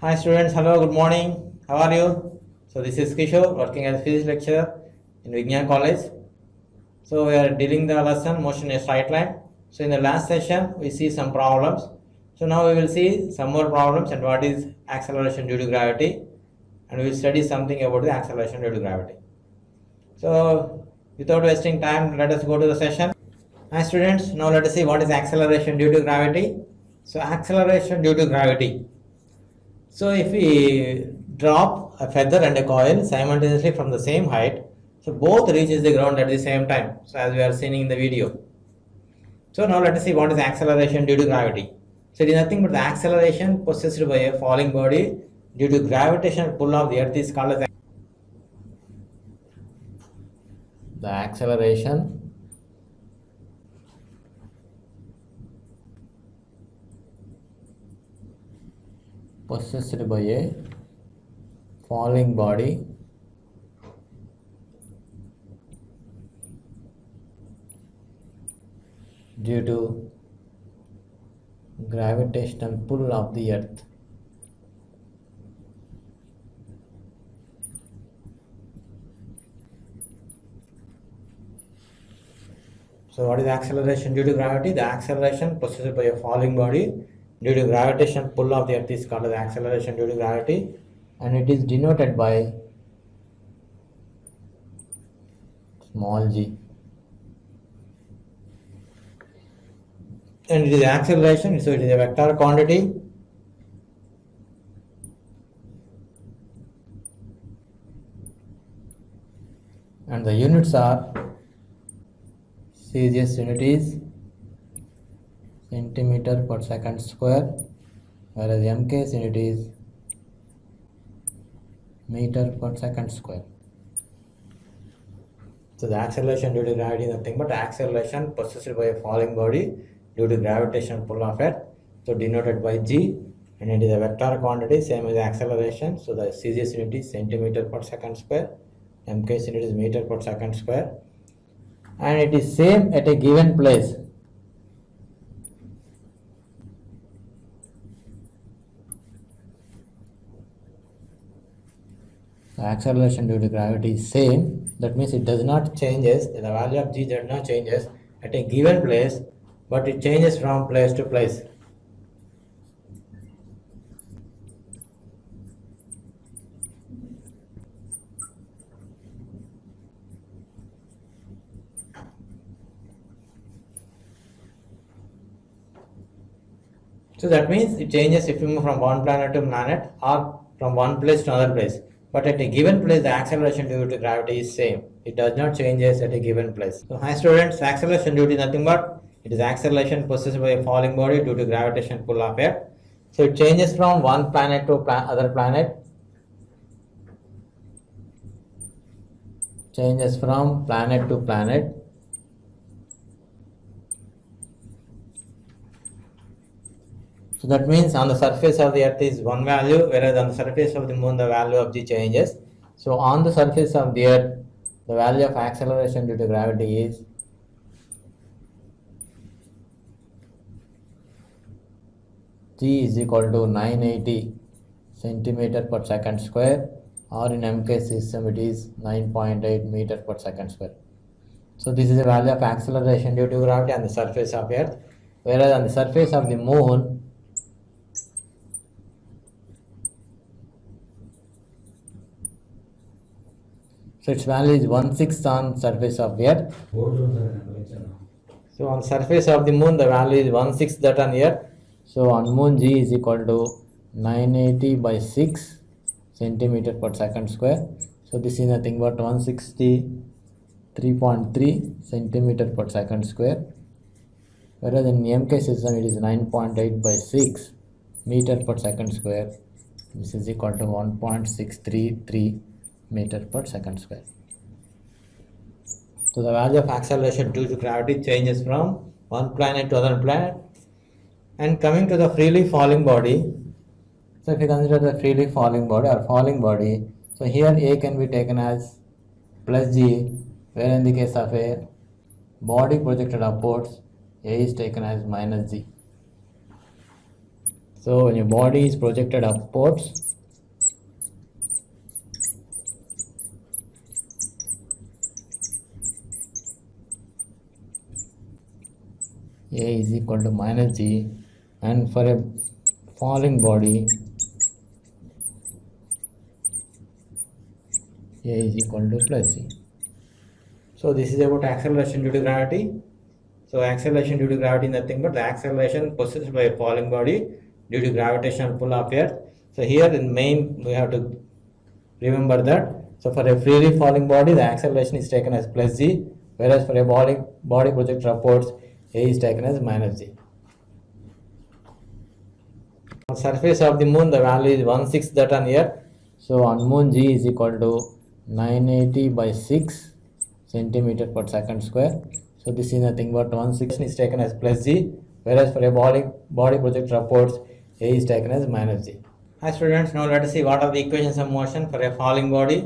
Hi students, hello, good morning. How are you? So this is Kishore working as physics lecturer in Vignan College. So we are dealing the lesson motion in a straight line. So in the last session we see some problems. So now we will see some more problems and what is acceleration due to gravity, and we will study something about the acceleration due to gravity. So without wasting time, let us go to the session. Hi students, now let us see what is acceleration due to gravity. So acceleration due to gravity. So if we drop a feather and a coil simultaneously from the same height, so both reaches the ground at the same time. So as we are seeing in the video. So now let us see what is acceleration due to gravity. So it is nothing but the acceleration possessed by a falling body due to gravitational pull of the earth is called as the acceleration possessed by a falling body due to gravitational pull of the earth. So what is acceleration due to gravity? The acceleration possessed by a falling body due to gravitational pull of the earth is called as acceleration due to gravity, and it is denoted by small g. And it is acceleration, so it is a vector quantity. And the units are CGS unities centimeter per second square, whereas MKS unit is meter per second square. So the acceleration due to gravity is nothing but acceleration possessed by a falling body due to gravitational pull of earth, so denoted by g, and it is a vector quantity same as acceleration. So the CGS unit is centimeter per second square, MKS unit is meter per second square, and it is same at a given place. The acceleration due to gravity is same. That means it does not changes. The value of g does not changes at a given place, but it changes from place to place. So that means it changes if you move from one planet to planet or from one place to another place. But at a given place, the acceleration due to gravity is same. It does not changes at a given place. So hi students, acceleration due to nothing but it is acceleration possessed by a falling body due to gravitation pull of earth. So it changes from one planet to other planet. Changes from planet to planet. So that means on the surface of the earth is one value, whereas on the surface of the moon the value of g changes. So on the surface of the earth, the value of acceleration due to gravity is g is equal to 980 centimeter per second square, or in MK system it is 9.8 meter per second square. So this is the value of acceleration due to gravity on the surface of earth, whereas on the surface of the moon so its value is 1/6 on surface of the earth. So on surface of the moon the value is 1/6 that on earth. So on moon g is equal to 980 by 6 centimeter per second square. So this is nothing but 163.3 centimeter per second square. Whereas in MK system it is 9.8 by 6 meter per second square. This is equal to 1.633 meter per second square. So the value of acceleration due to gravity changes from one planet to other planet. And coming to the freely falling body, so if you consider the freely falling body or falling body, so here A can be taken as plus G, where in the case of a body projected upwards, A is taken as minus G. So when your body is projected upwards, A is equal to minus G, and for a falling body, A is equal to plus G. So this is about acceleration due to gravity. So acceleration due to gravity is nothing but the acceleration possessed by a falling body due to gravitational pull of Earth. So here in main we have to remember that. So for a freely falling body, the acceleration is taken as plus G, whereas for a body projected upwards, A is taken as minus G. On surface of the moon, the value is 1/6 that on Earth. So on moon, G is equal to 980 by 6 centimeter per second square. So this is nothing but 1/6 is taken as plus G, whereas for a body projected upwards, A is taken as minus G. Hi students, now let us see what are the equations of motion for a falling body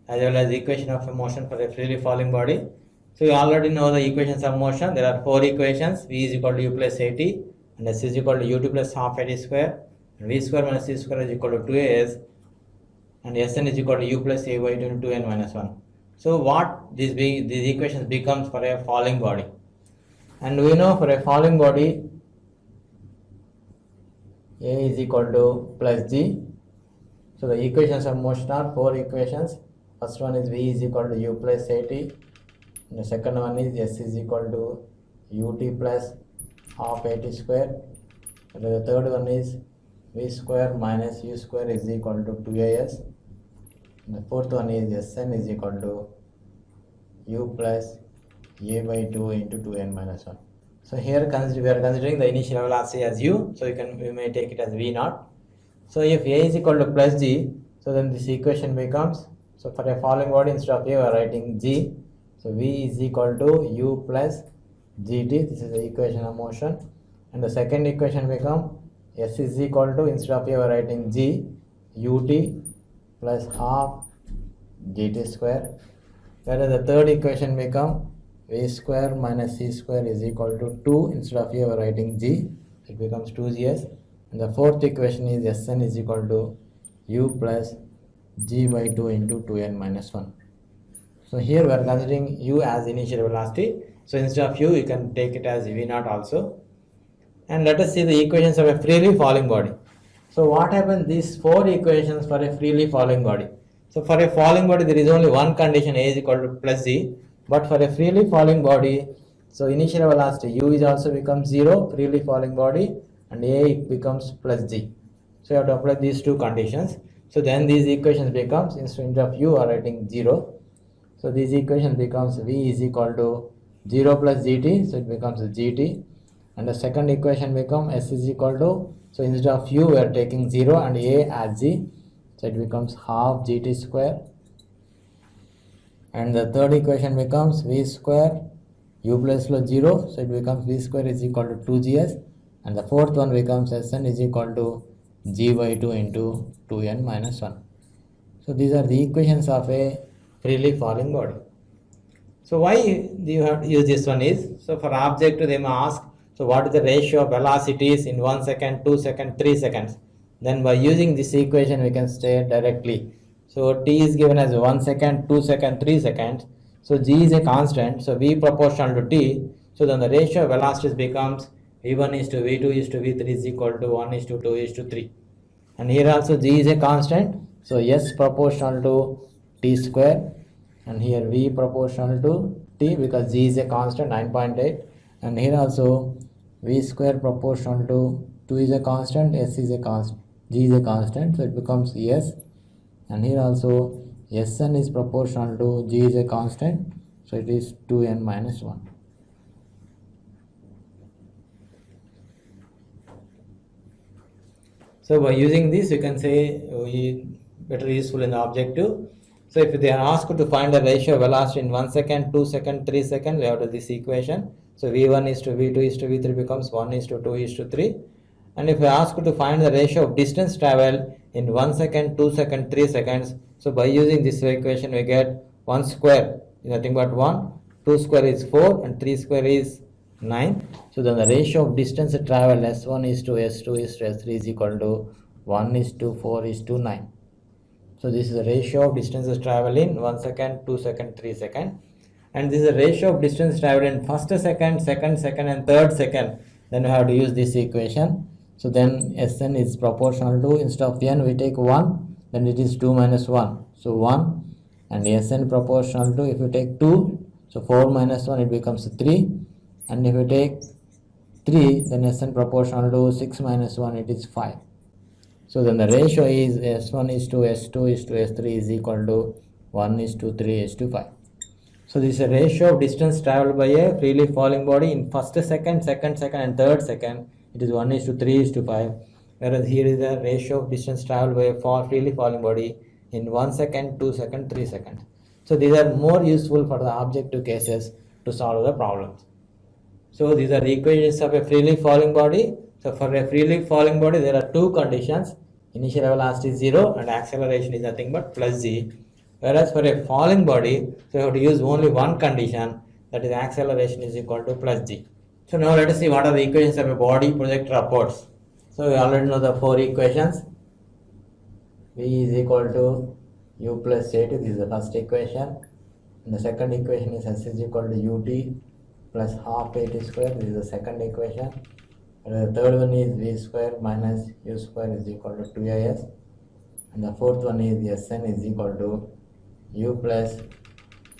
as well as the equation of motion for a freely falling body. So you already know the equations of motion. There are 4 equations. V is equal to u plus at and s is equal to ut plus half at square, and v square minus c square is equal to 2as, and Sn is equal to u plus ay into 2n minus 1. So what these equations becomes for a falling body, and we know for a falling body A is equal to plus G. So the equations of motion are 4 equations. First one is V is equal to u plus at, and the second one is S is equal to ut plus half at square, and the third one is v square minus u square is equal to 2as. The fourth one is Sn is equal to u plus a by 2 into 2n minus 1. So here we are considering the initial velocity as u, so we may take it as v naught. So if a is equal to plus g, so then this equation becomes, so for a falling body instead of a we are writing g, so v is equal to u plus gt. This is the equation of motion, and the second equation become s is equal to, instead of a we are writing g, ut plus half gt square, whereas the third equation become v square minus c square is equal to 2, instead of here we are writing g, it becomes 2gs, and the fourth equation is Sn is equal to u plus g by 2 into 2n minus 1. So here we are considering u as initial velocity, so instead of u you can take it as v naught also. And let us see the equations of a freely falling body. So what happens these 4 equations for a freely falling body? So for a falling body there is only one condition, a is equal to plus g, but for a freely falling body, so initial velocity u is also becomes 0, freely falling body, and a becomes plus g. So you have to apply these 2 conditions. So then these equations becomes, instead of u are writing 0, so this equation becomes v is equal to 0 plus gt, so it becomes gt, and the second equation becomes s is equal to, so instead of u we are taking 0 and a as g, so it becomes half gt square, and the third equation becomes v square u plus 0, so it becomes v square is equal to 2gs, and the fourth one becomes Sn is equal to g by 2 into 2n minus 1. So these are the equations of a freely falling body. So why do you have to use this one is, so for object they may ask, so what is the ratio of velocities in 1 second, 2 seconds, 3 seconds? Then by using this equation we can state directly. So t is given as 1 second, 2 seconds, 3 seconds. So g is a constant, so v proportional to t. So then the ratio of velocities becomes v1 is to v2 is to v3 is equal to 1 is to 2 is to 3. And here also g is a constant, so s proportional to t square, and here v proportional to t because g is a constant 9.8, and here also v square proportional to 2 is a constant, s is a constant, g is a constant, so it becomes s, and here also Sn is proportional to g is a constant, so it is 2n minus 1. So by using this you can say better useful in the objective. So if they are asked to find the ratio of velocity in 1 second, 2 second, 3 seconds, we have to this equation. So v1 is to v2 is to v3 becomes 1 is to 2 is to 3. And if we ask to find the ratio of distance travel in 1 second, 2 second, 3 seconds, so by using this equation we get 1 square is nothing but 1, 2 square is 4, and 3 square is 9. So then the ratio of distance traveled S1 is to S2 is to S3 is equal to 1 is to 4 is to 9. So this is the ratio of distances traveled in 1 second, 2 second, 3 second. And this is the ratio of distance traveled in first second, second second and third second. Then we have to use this equation. So then Sn is proportional to, instead of n we take 1, then it is 2 minus 1. So 1, and Sn proportional to, if you take 2, so 4 minus 1 it becomes 3. And if you take 3, then Sn proportional to 6 minus 1 it is 5. So then the ratio is S1 is to S2 is to S3 is equal to 1 is to 3 is to 5. So this is a ratio of distance traveled by a freely falling body in first second, second second and third second. It is 1 is to 3 is to 5. Whereas here is the ratio of distance traveled by a freely falling body in 1 second, 2 second, 3 seconds. So these are more useful for the objective cases to solve the problems. So these are the equations of a freely falling body. So for a freely falling body, there are two conditions. Initial velocity is 0 and acceleration is nothing but plus g. Whereas for a falling body, so you have to use only one condition, that is acceleration is equal to plus g. So now let us see what are the equations of a body projected upwards. So we already know the four equations. V is equal to u plus at, this is the first equation. And the second equation is s is equal to ut plus half at square, this is the second equation. And the third one is v square minus u square is equal to 2as. And the fourth one is Sn is equal to u plus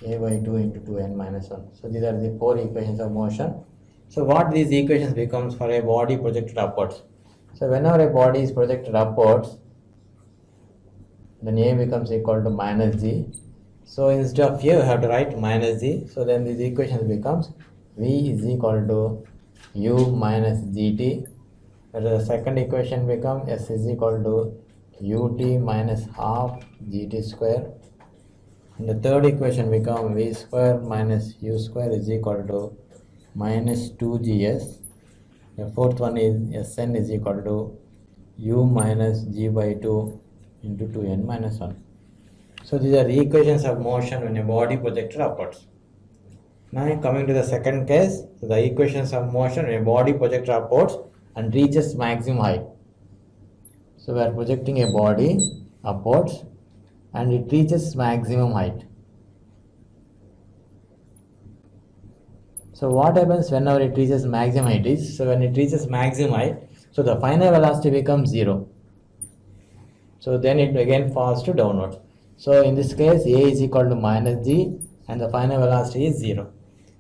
a by 2 into 2n minus 1. So these are the four equations of motion. So what these equations becomes for a body projected upwards. So whenever a body is projected upwards, then a becomes equal to minus g. So instead of a, you have to write minus g. So then these equations becomes v is equal to u minus gt. The second equation becomes s is equal to ut minus half gt square. And the third equation becomes v square minus u square is equal to minus 2gs. The fourth one is Sn is equal to u minus g by 2 into 2n minus 1. So these are the equations of motion when a body projected upwards. Now coming to the second case, so the equations of motion when a body projected upwards and reaches maximum height. So we are projecting a body upwards and it reaches maximum height. So what happens whenever it reaches maximum height is, so when it reaches maximum height, so the final velocity becomes 0. So then it again falls to downwards. So in this case, a is equal to minus g and the final velocity is 0.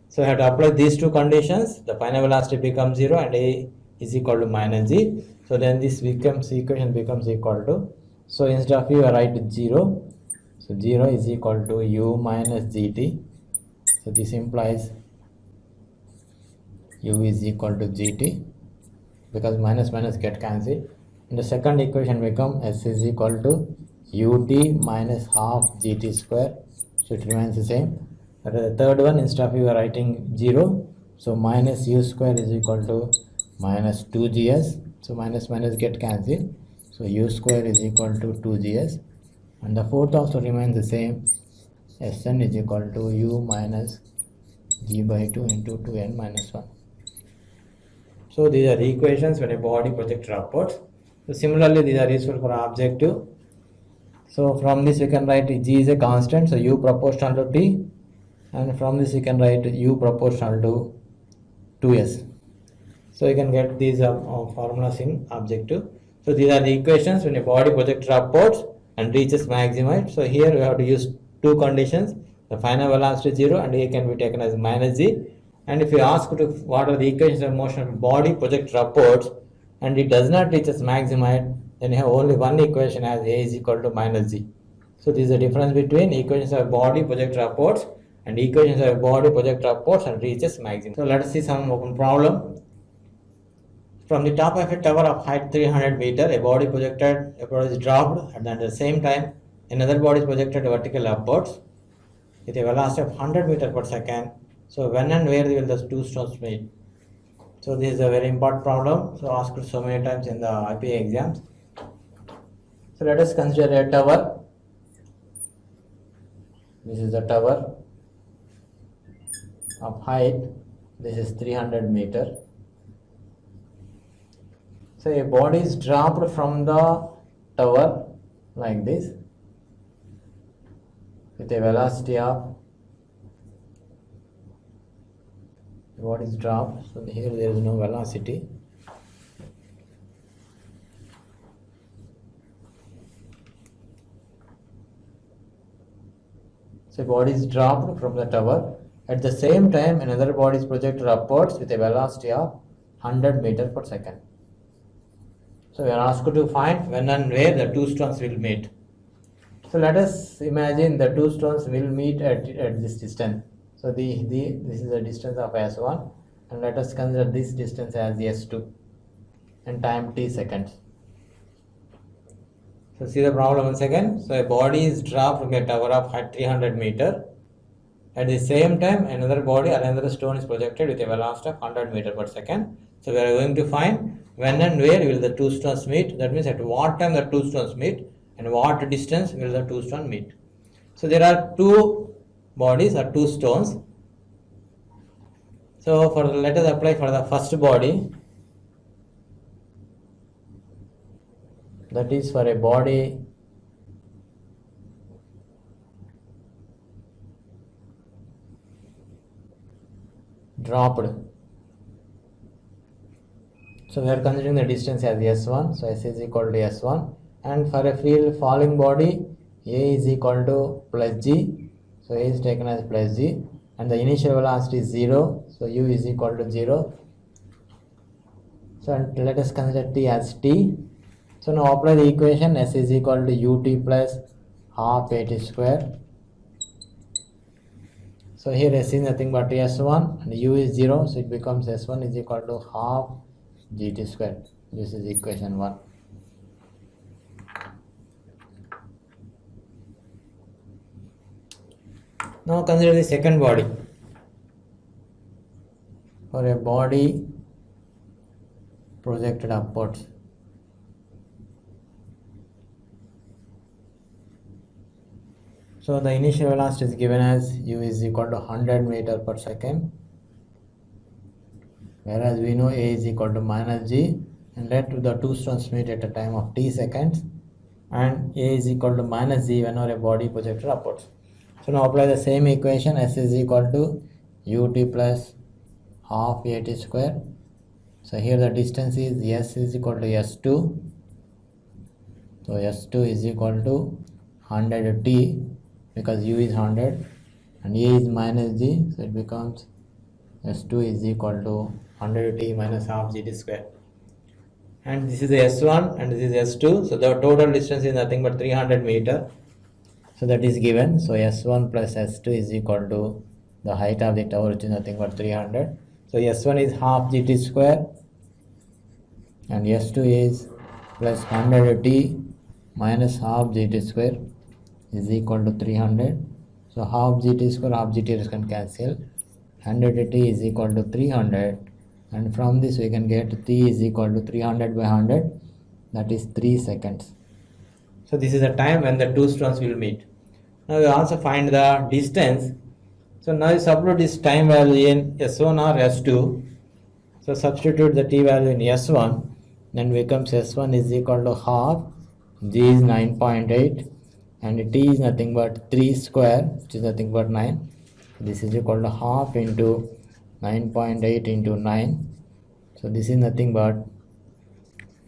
So I have to apply these two conditions. The final velocity becomes 0 and a is equal to minus g. So then this equation becomes equal to, so instead of u I write 0. So 0 is equal to u minus gt. So this implies u is equal to gt because minus minus get cancelled. And the second equation becomes s is equal to ut minus half gt square. So it remains the same. But the third one, instead of you are writing 0, so minus u square is equal to minus 2gs. So minus minus get cancelled. So u square is equal to 2gs. And the fourth also remains the same. Sn is equal to u minus g by 2 into 2n minus 1. So these are the equations when a body projected upwards. So similarly, these are useful for objective. So from this we can write g is a constant, so u proportional to t, and from this you can write u proportional to 2s. So you can get these formulas in objective. So these are the equations when a body projected upwards and reaches maximum height. So here we have to use two conditions. The final velocity is 0 and a can be taken as minus g. And if you ask to what are the equations of motion of body projected upwards and it does not reach its maximum height, then you have only one equation as a is equal to minus g. So this is the difference between equations of body projected upwards and equations of body projected upwards and reaches maximum. So let us see some open problem. From the top of a tower of height 300 meter, a body projected upwards is dropped, and at the same time another body is projected vertically upwards with a velocity of 100 meter per second. So when and where will the two stones meet? So this is a very important problem. So asked so many times in the IPA exams. So let us consider a tower. This is the tower of height This is 300 meter. So a body is dropped from the tower like this with a velocity of, what is dropped, so here there is no velocity. So body is dropped from the tower. At the same time, another body is projected upwards with a velocity of 100 meters per second. So we are asked to find when and where the two stones will meet. So let us imagine the two stones will meet at this distance. So this is the distance of S1, and let us consider this distance as S2 and time t seconds. So see the problem once again. So a body is dropped from a tower of height 300 meter. At the same time, another body or another stone is projected with a velocity of 100 meters per second. So we are going to find when and where will the two stones meet. That means at what time the two stones meet and what distance will the two stones meet. So there are two bodies or two stones. So let us apply for the first body. That is for a body dropped. So we are considering the distance as S1. So S is equal to S1. And for a field falling body, A is equal to plus G. So A is taken as plus G. And the initial velocity is 0. So U is equal to 0. So let us consider T as T. So now apply the equation. S is equal to ut plus half at square. So here S is nothing but S1 and U is 0. So it becomes S1 is equal to half gt square. This is equation 1. Now consider the second body. For a body projected upwards. So the initial velocity is given as u is equal to 100 meter per second, whereas we know a is equal to minus g, and let the two stones meet at a time of t seconds, and a is equal to minus g whenever a body projected upwards. So now apply the same equation. S is equal to ut plus half at square. So here the distance is S is equal to S2. So S2 is equal to 100 t, because u is 100 and a is minus g, so it becomes S2 is equal to 100 t minus half gt square. And this is S1 and this is S2, so the total distance is nothing but 300 meter. So that is given. So S1 plus S2 is equal to the height of the tower, which is nothing but 300. So S1 is half gt square and S2 is plus 100 t minus half gt square is equal to 300. So half gt square, half gt can cancel. 100 t is equal to 300, and from this we can get t is equal to 300 by 100, that is 3 seconds. So this is the time when the two stones will meet. Now we also find the distance. So now you substitute this time value in S1 or S2. So substitute the t value in S1, then becomes S1 is equal to half, g is 9.8, and t is nothing but 3 square, which is nothing but 9. This is equal to half into 9.8 into 9. So this is nothing but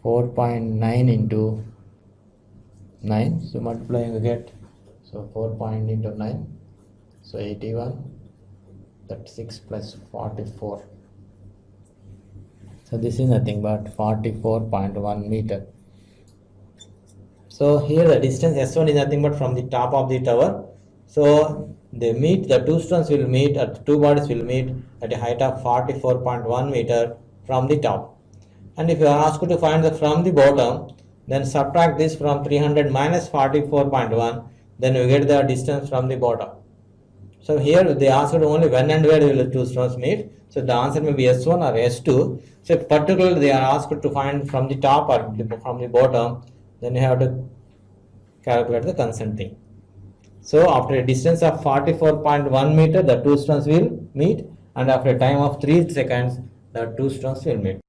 4.9 into 9. So multiplying you get, so 4 into 9. So 81, that's 6 plus 44. So this is nothing but 44.1 meter. So here the distance S1 is nothing but from the top of the tower. So they meet, the two stones will meet, or the two bodies will meet at a height of 44.1 meter from the top. And if you are asked to find the from the bottom, then subtract this from 300 minus 44.1, then you get the distance from the bottom. So here they asked only when and where will the two stones meet. So the answer may be S1 or S2. So if particularly they are asked to find from the top or from the bottom, then you have to calculate the constant thing. So after a distance of 44.1 meter, the two stones will meet, and after a time of 3 seconds, the two stones will meet.